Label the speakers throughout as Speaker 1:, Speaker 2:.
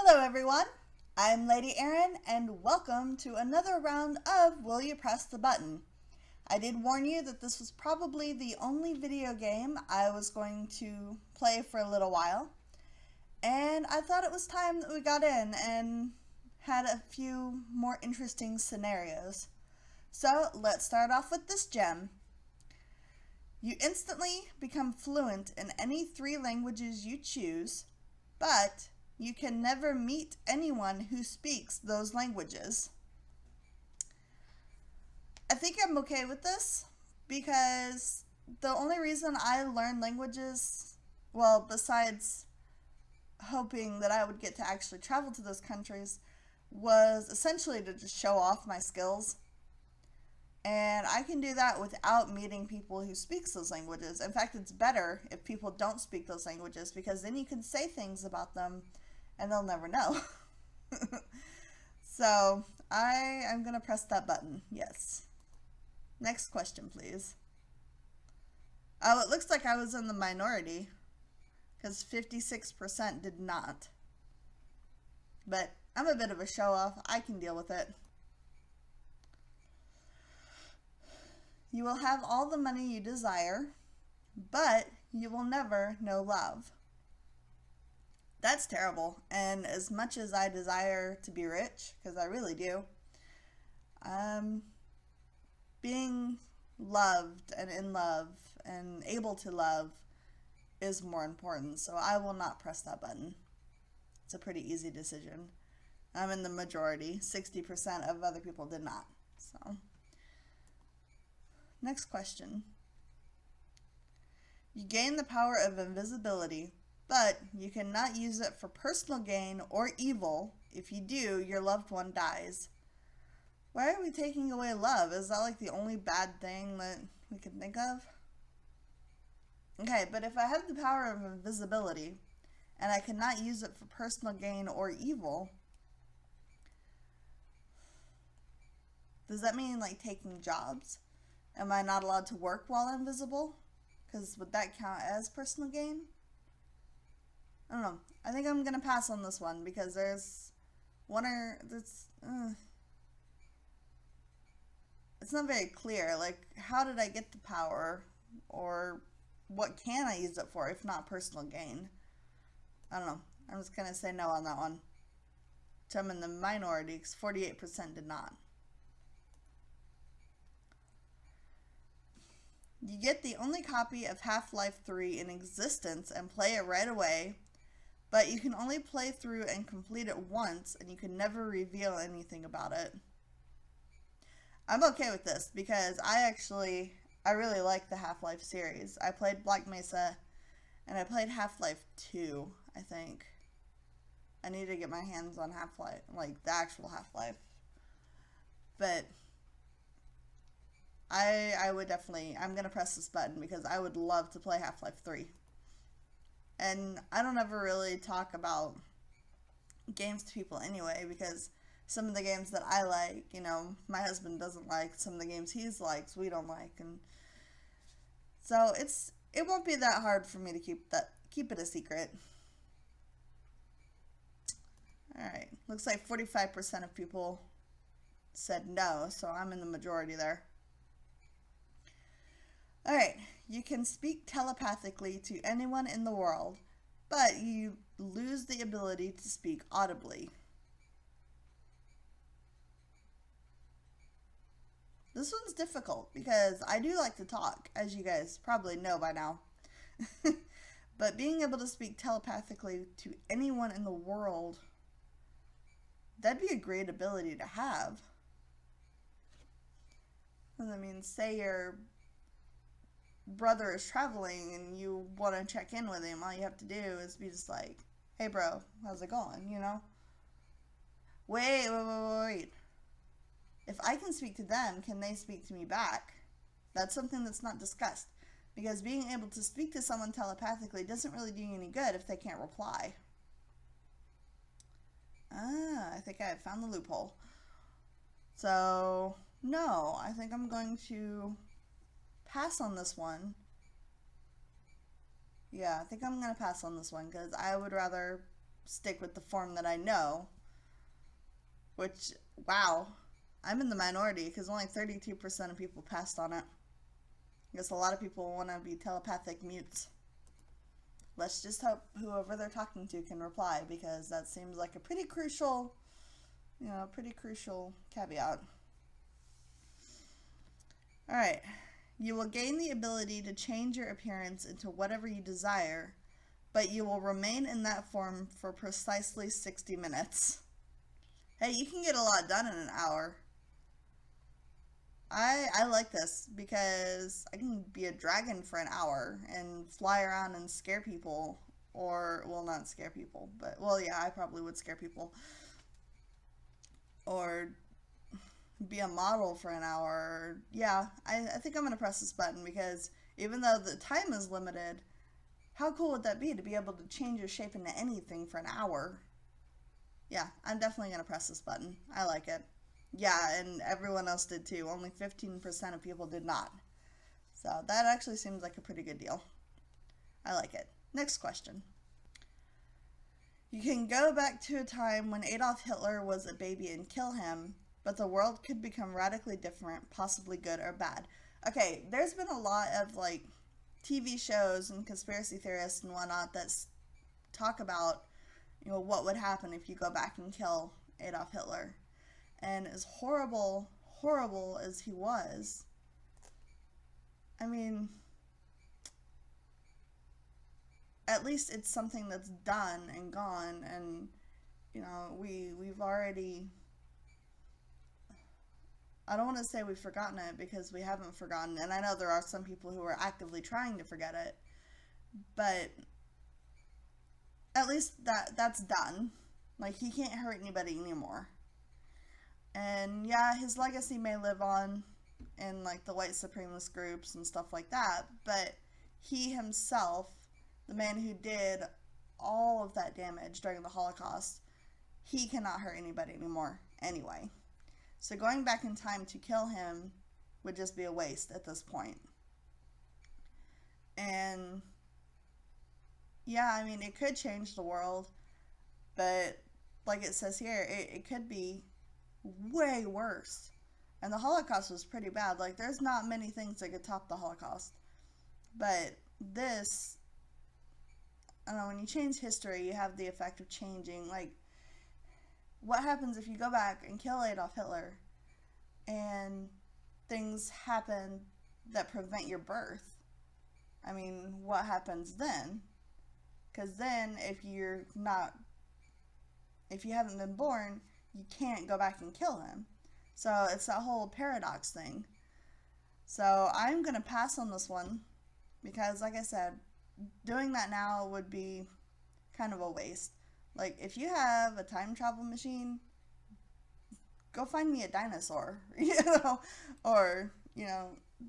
Speaker 1: Hello everyone, I'm Lady Erin and welcome to another round of Will You Press the Button. I did warn you that this was probably the only video game I was going to play for a little while, and I thought it was time that we got in and had a few more interesting scenarios. So let's start off with this gem. You instantly become fluent in any 3 languages you choose, but you can never meet anyone who speaks those languages. I think I'm okay with this because the only reason I learned languages, well, besides hoping that I would get to actually travel to those countries, was essentially to just show off my skills. And I can do that without meeting people who speak those languages. In fact, it's better if people don't speak those languages because then you can say things about them and they'll never know. So I am going to press that button. Yes. Next question, please. Oh, it looks like I was in the minority because 56% did not. But I'm a bit of a show-off. I can deal with it. You will have all the money you desire, but you will never know love. That's terrible. And as much as I desire to be rich, because I really do, being loved and in love and able to love is more important. So I will not press that button. It's a pretty easy decision. I'm in the majority. 60% of other people did not. So, next question. You gain the power of invisibility, but you cannot use it for personal gain or evil. If you do, your loved one dies. Why are we taking away love? Is that like the only bad thing that we can think of? Okay, but if I have the power of invisibility and I cannot use it for personal gain or evil, does that mean like taking jobs? Am I not allowed to work while I'm invisible? Because would that count as personal gain? I don't know. I think I'm going to pass on this one because there's one or that's it's not very clear. Like, how did I get the power, or what can I use it for if not personal gain? I don't know. I'm just going to say no on that one. So I'm in the minority because 48% did not. You get the only copy of Half-Life 3 in existence and play it right away, but you can only play through and complete it once, and you can never reveal anything about it. I'm okay with this because I really like the Half-Life series. I played Black Mesa, and I played Half-Life 2, I think. I need to get my hands on Half-Life, like the actual Half-Life. But I would definitely, I'm going to press this button because I would love to play Half-Life 3. And I don't ever really talk about games to people anyway because some of the games that I like, you know, my husband doesn't like. Some of the games he likes, we don't like. And so it won't be that hard for me to keep it a secret. Alright, looks like 45% of people said no, so I'm in the majority there. Alright, you can speak telepathically to anyone in the world, but you lose the ability to speak audibly. This one's difficult because I do like to talk, as you guys probably know by now. But being able to speak telepathically to anyone in the world, that'd be a great ability to have. I mean, say your brother is traveling and you want to check in with him, all you have to do is be just like, hey bro, how's it going, you know? Wait. If I can speak to them, can they speak to me back? That's something that's not discussed. Because being able to speak to someone telepathically doesn't really do you any good if they can't reply. I think I found the loophole. So, no, I think I'm going to pass on this one. Yeah, I think I'm going to pass on this one because I would rather stick with the form that I know. Which, wow, I'm in the minority because only 32% of people passed on it. I guess a lot of people want to be telepathic mutes. Let's just hope whoever they're talking to can reply, because that seems like a pretty crucial, caveat. Alright. You will gain the ability to change your appearance into whatever you desire, but you will remain in that form for precisely 60 minutes. Hey, you can get a lot done in an hour. I like this because I can be a dragon for an hour and fly around and scare people. Or, well, not scare people, but, well, yeah, I probably would scare people. Or be a model for an hour. Yeah, I think I'm going to press this button because even though the time is limited, how cool would that be to be able to change your shape into anything for an hour? Yeah, I'm definitely going to press this button. I like it. Yeah, and everyone else did too. Only 15% of people did not. So that actually seems like a pretty good deal. I like it. Next question. You can go back to a time when Adolf Hitler was a baby and kill him, but the world could become radically different, possibly good or bad. Okay, there's been a lot of like TV shows and conspiracy theorists and whatnot that talk about, what would happen if you go back and kill Adolf Hitler. And as horrible as he was, I mean, at least it's something that's done and gone, and, we've already, I don't want to say we've forgotten it, because we haven't forgotten, and I know there are some people who are actively trying to forget it, but at least that's done. Like, he can't hurt anybody anymore. And yeah, his legacy may live on in like the white supremacist groups and stuff like that, but he himself, the man who did all of that damage during the Holocaust, he cannot hurt anybody anymore anyway. So going back in time to kill him would just be a waste at this point. And yeah, I mean, it could change the world, but like it says here, it could be way worse. And the Holocaust was pretty bad. Like, there's not many things that could top the Holocaust. But this, I don't know, when you change history, you have the effect of changing, like, what happens if you go back and kill Adolf Hitler and things happen that prevent your birth? I mean, what happens then? Because then, if you haven't been born, you can't go back and kill him. So it's that whole paradox thing. So I'm going to pass on this one because, like I said, doing that now would be kind of a waste. Like, if you have a time travel machine, go find me a dinosaur, or,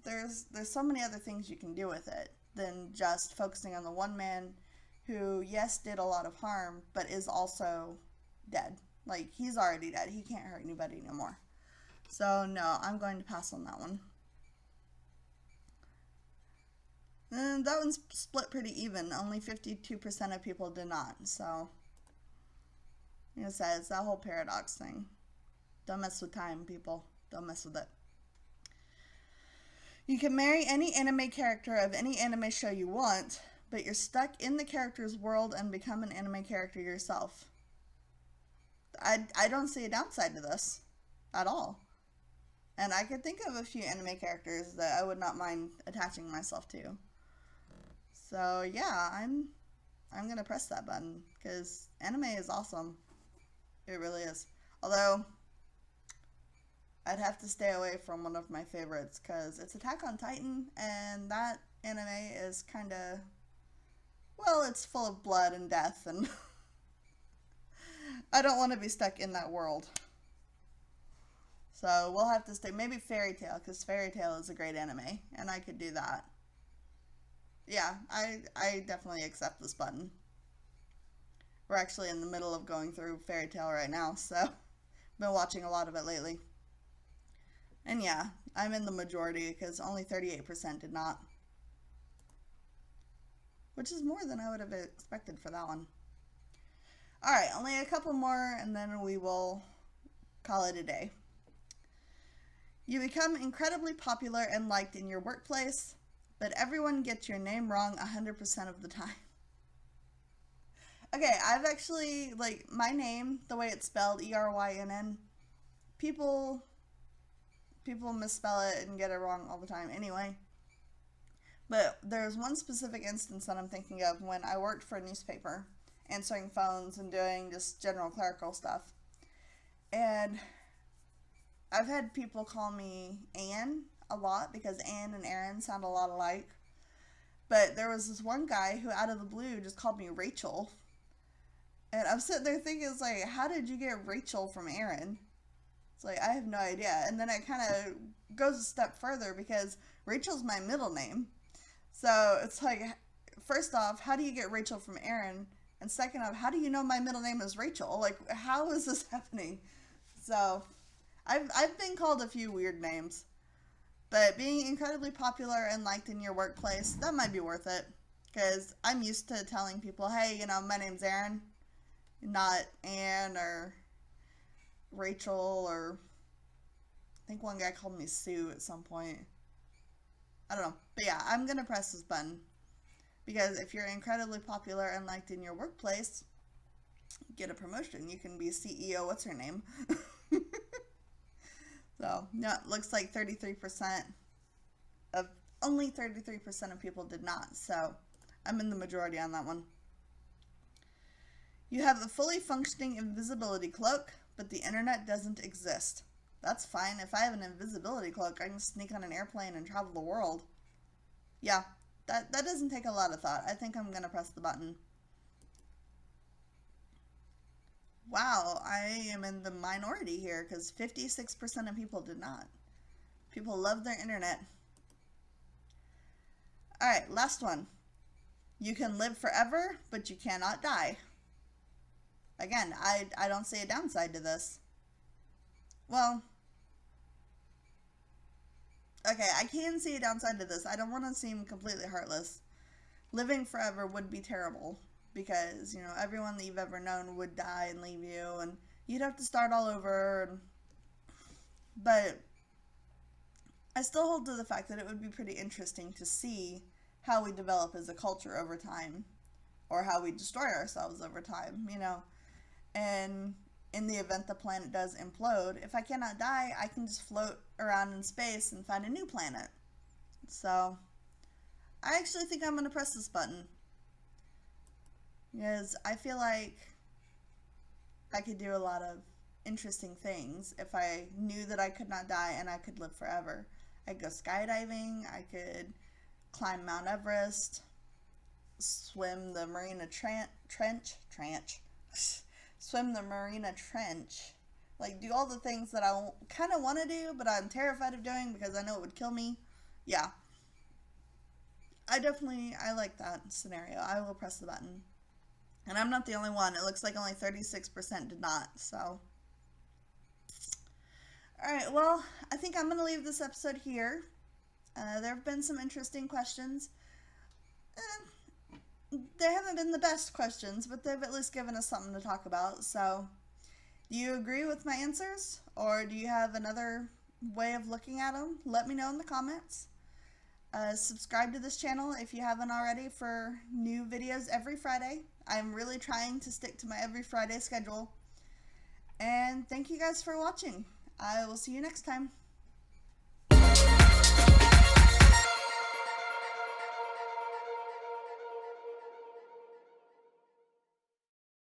Speaker 1: there's so many other things you can do with it than just focusing on the one man who, yes, did a lot of harm, but is also dead. Like, he's already dead. He can't hurt anybody anymore. So, no, I'm going to pass on that one. And that one's split pretty even. Only 52% of people did not. So, like I said, it's that whole paradox thing. Don't mess with time, people. Don't mess with it. You can marry any anime character of any anime show you want, but you're stuck in the character's world and become an anime character yourself. I don't see a downside to this at all. And I could think of a few anime characters that I would not mind attaching myself to. So yeah, I'm gonna press that button because anime is awesome. It really is. Although I'd have to stay away from one of my favorites because it's Attack on Titan, and that anime is kind of, well, it's full of blood and death, and I don't want to be stuck in that world. So we'll have to stay, maybe Fairy Tail, because Fairy Tail is a great anime, and I could do that. Yeah, I definitely accept this button. We're actually in the middle of going through Fairy Tail right now, so I've been watching a lot of it lately. And yeah, I'm in the majority, because only 38% did not. Which is more than I would have expected for that one. Alright, only a couple more and then we will call it a day. You become incredibly popular and liked in your workplace, but everyone gets your name wrong 100% of the time. Okay, I've actually, like, my name, the way it's spelled, E-R-Y-N-N, people misspell it and get it wrong all the time anyway. But there's one specific instance that I'm thinking of when I worked for a newspaper, answering phones and doing just general clerical stuff. And I've had people call me Anne a lot because Anne and Aaron sound a lot alike. But there was this one guy who out of the blue just called me Rachel. And I'm sitting there thinking, it's like, how did you get Rachel from Aaron? It's like, I have no idea. And then it kind of goes a step further because Rachel's my middle name. So it's like, first off, how do you get Rachel from Aaron? And second off, how do you know my middle name is Rachel? Like, how is this happening? So I've been called a few weird names. But being incredibly popular and liked in your workplace, that might be worth it. Because I'm used to telling people, hey, you know, my name's Aaron, not Anne or Rachel, or I think one guy called me Sue at some point. I don't know. But yeah, I'm going to press this button. Because if you're incredibly popular and liked in your workplace, get a promotion. You can be CEO, what's her name? So, no, it looks like 33% of, only 33% of people did not. So, I'm in the majority on that one. You have a fully functioning invisibility cloak, but the internet doesn't exist. That's fine. If I have an invisibility cloak, I can sneak on an airplane and travel the world. Yeah, that doesn't take a lot of thought. I think I'm going to press the button. Wow, I am in the minority here because 56% of people did not. People love their internet. Alright, last one. You can live forever, but you cannot die. Again, I don't see a downside to this. Well, okay, I can see a downside to this. I don't want to seem completely heartless. Living forever would be terrible. Because, you know, everyone that you've ever known would die and leave you, and you'd have to start all over. But I still hold to the fact that it would be pretty interesting to see how we develop as a culture over time, or how we destroy ourselves over time, you know. And in the event the planet does implode, if I cannot die, I can just float around in space and find a new planet. So, I actually think I'm going to press this button. Because I feel like I could do a lot of interesting things if I knew that I could not die and I could live forever. I could go skydiving, I could climb Mount Everest, swim the Marina Trench, swim the Marina Trench, like do all the things that I kind of want to do, but I'm terrified of doing because I know it would kill me. Yeah. I like that scenario. I will press the button. And I'm not the only one. It looks like only 36% did not, so. Alright, well, I think I'm going to leave this episode here. There have been some interesting questions. They haven't been the best questions, but they've at least given us something to talk about, so. Do you agree with my answers? Or do you have another way of looking at them? Let me know in the comments. Subscribe to this channel if you haven't already for new videos every Friday. I'm really trying to stick to my every Friday schedule. And thank you guys for watching. I will see you next time.